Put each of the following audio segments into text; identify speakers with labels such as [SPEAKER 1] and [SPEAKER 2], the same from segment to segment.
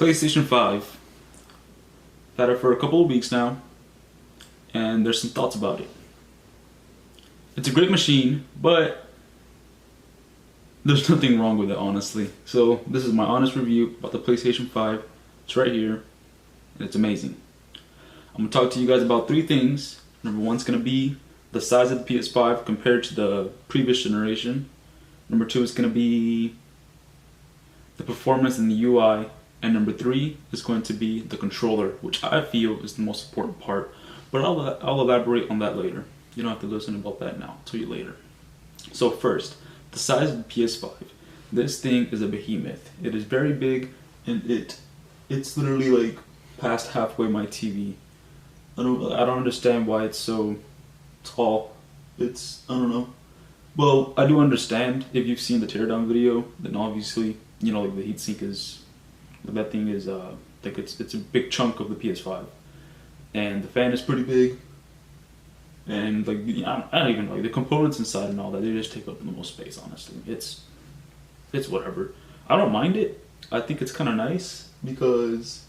[SPEAKER 1] PlayStation 5. I've had it for a couple of weeks now, and there's some thoughts about it. It's a great machine, but there's nothing wrong with it, honestly. So this is my honest review about the PlayStation 5. It's right here, and it's amazing. I'm going to talk to you guys about three things. Number one's going to be the size of the PS5 compared to the previous generation. Number two is going to be the performance in the UI. And number three is going to be the controller, which I feel is the most important part. But I'll elaborate on that later. You don't have to listen about that now. I'll tell you later. So first, the size of the PS5. This thing is a behemoth. It is very big, and it's literally like past halfway my TV. I don't understand why it's so tall. I don't know. Well, I do understand. If you've seen the teardown video, then obviously, you know, like the heatsink is, that thing is like it's a big chunk of the PS5, and the fan is pretty big, and like I don't even know, like the components inside and all that, they just take up the most space. Honestly, it's whatever. I don't mind it. I think it's kind of nice because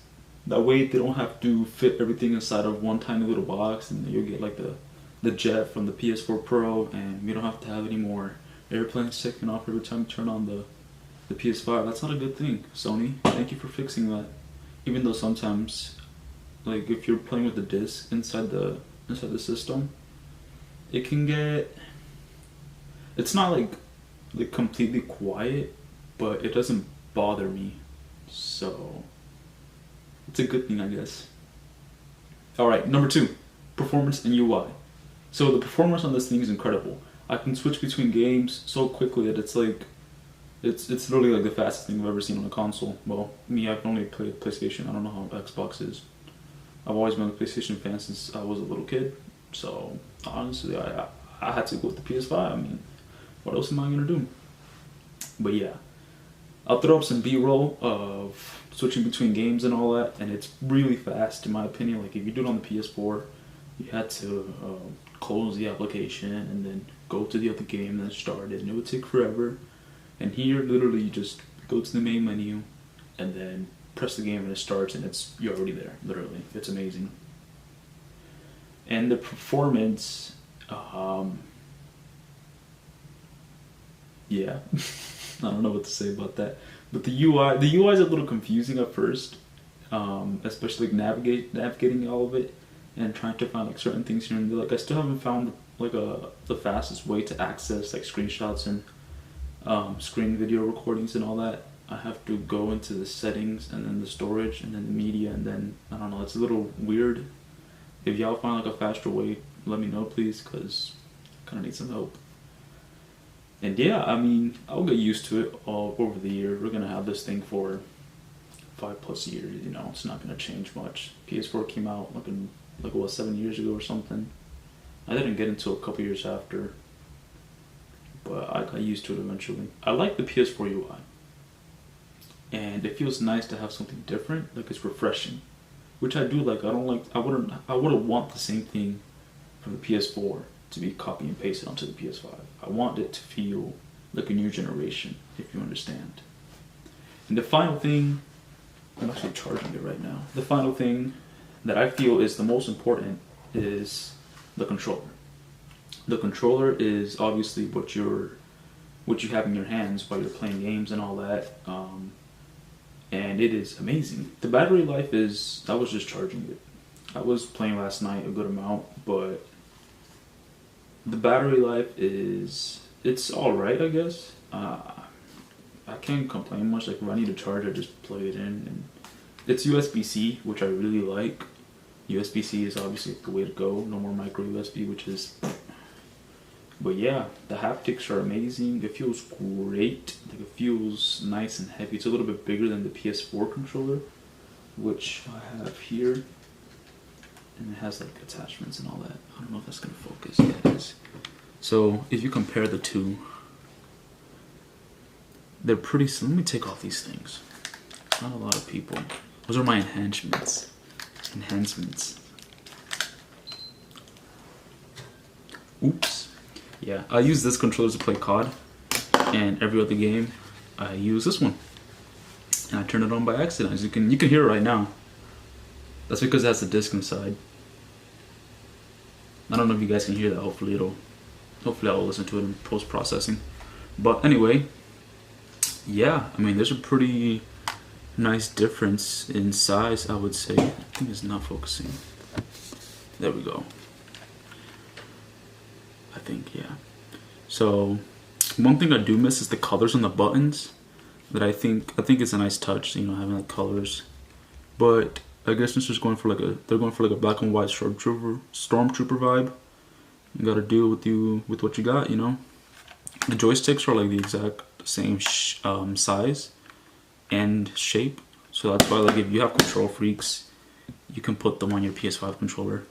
[SPEAKER 1] that way they don't have to fit everything inside of one tiny little box, and you'll get like the jet from the PS4 Pro, and you don't have to have any more airplanes taking off every time you turn on the PS5. That's not a good thing, Sony. Thank you for fixing that. Even though sometimes, like if you're playing with the disc inside the system, it can get. It's not like completely quiet, but it doesn't bother me. So it's a good thing, I guess. All right, number two, performance and UI. So the performance on this thing is incredible. I can switch between games so quickly that it's like. It's literally like the fastest thing I've ever seen on a console. Well, me, I've only played PlayStation. I don't know how Xbox is. I've always been a PlayStation fan since I was a little kid. So honestly, I had to go with the PS5. I mean, what else am I gonna do? But yeah, I'll throw up some B-roll of switching between games and all that, and it's really fast in my opinion. Like if you do it on the PS4, you had to close the application and then go to the other game and then start it, and it would take forever. And here, literally, you just go to the main menu and then press the game and it starts, and you're already there. Literally, it's amazing. And the performance, yeah, I don't know what to say about that. But the UI is a little confusing at first, especially navigating all of it and trying to find like certain things here and there. Like I still haven't found like the fastest way to access like screenshots and screen video recordings and all that. I have to go into the settings and then the storage and then the media, and then I don't know, it's a little weird. If y'all find like a faster way, let me know please, because I kind of need some help. And yeah, I mean, I'll get used to it all over the year. We're gonna have this thing for 5+ years, you know, it's not gonna change much. PS4 came out like 7 years ago or something. I didn't get into it a couple years after, but I got used to it eventually. I like the PS4 UI, and it feels nice to have something different. Like it's refreshing, which I do like. I wouldn't want the same thing from the PS4 to be copy and pasted onto the PS5. I want it to feel like a new generation, if you understand. And the final thing, I'm actually charging it right now. The final thing that I feel is the most important is the controller. The controller is obviously what you have in your hands while you're playing games and all that, and it is amazing. The battery life is, I was just charging it. I was playing last night a good amount, but the battery life it's alright, I guess. I can't complain much. Like if I need to charge, I just plug it in, and it's USB-C, which I really like. USB-C is obviously the way to go. No more micro USB, which is. But yeah, the haptics are amazing. It feels great. Like it feels nice and heavy. It's a little bit bigger than the PS4 controller, which I have here, and it has like attachments and all that. I don't know if that's gonna focus. Yeah, it is. So if you compare the two, they're pretty. Let me take off these things. Not a lot of people. Those are my enhancements. Oops. Yeah, I use this controller to play COD, and every other game I use this one. and I turned it on by accident. As you can hear it right now. That's because it has a disc inside. I don't know if you guys can hear that. Hopefully I'll listen to it in post processing. But anyway, yeah, I mean, there's a pretty nice difference in size, I would say. I think it's not focusing. There we go. I think, yeah. So one thing I do miss is the colors on the buttons. That I think it's a nice touch, you know, having like colors. But I guess they're going for like a black and white stormtrooper vibe. You gotta deal with what you got, you know. The joysticks are like the exact same size and shape, so that's why, like, if you have control freaks, you can put them on your PS5 controller.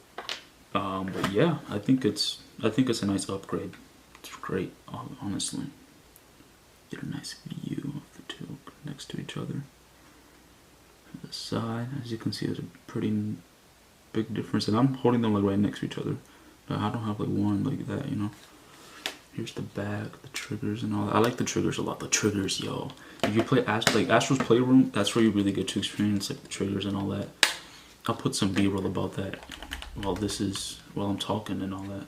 [SPEAKER 1] But yeah, I think it's a nice upgrade. It's great, honestly. Get a nice view of the two next to each other. The side, as you can see, there's a pretty big difference, and I'm holding them like right next to each other. I don't have like one like that, you know. Here's the back, the triggers and all that. I like the triggers a lot. The triggers, yo. If you play Astro's Playroom, that's where you really get to experience like the triggers and all that. I'll put some B-roll about that while I'm talking and all that.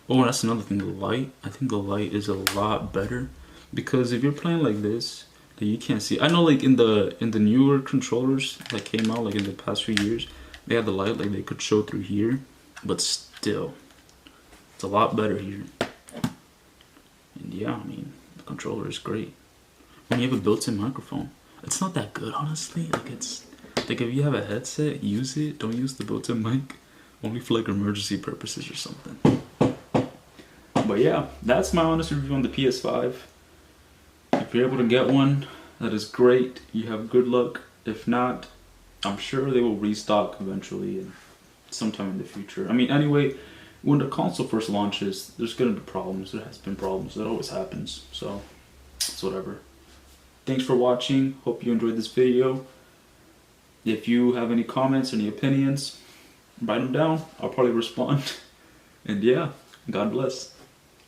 [SPEAKER 1] Oh, and that's another thing, the light. I think the light is a lot better, because if you're playing like this, you can't see. I know, like in the newer controllers that came out like in the past few years, they had the light like they could show through here, but still, it's a lot better here. And yeah, I mean, the controller is great. When you have a built-in microphone, it's not that good, honestly. Like, it's like, if you have a headset, use it. Don't use the built-in mic, only for like emergency purposes or something. But yeah, that's my honest review on the PS5. If you're able to get one, that is great. You have good luck. If not, I'm sure they will restock eventually and sometime in the future. I mean, anyway, when the console first launches, there's gonna be problems. There has been problems. That always happens. So it's whatever. Thanks for watching. Hope you enjoyed this video. If you have any comments, any opinions, write them down. I'll probably respond. And yeah, God bless.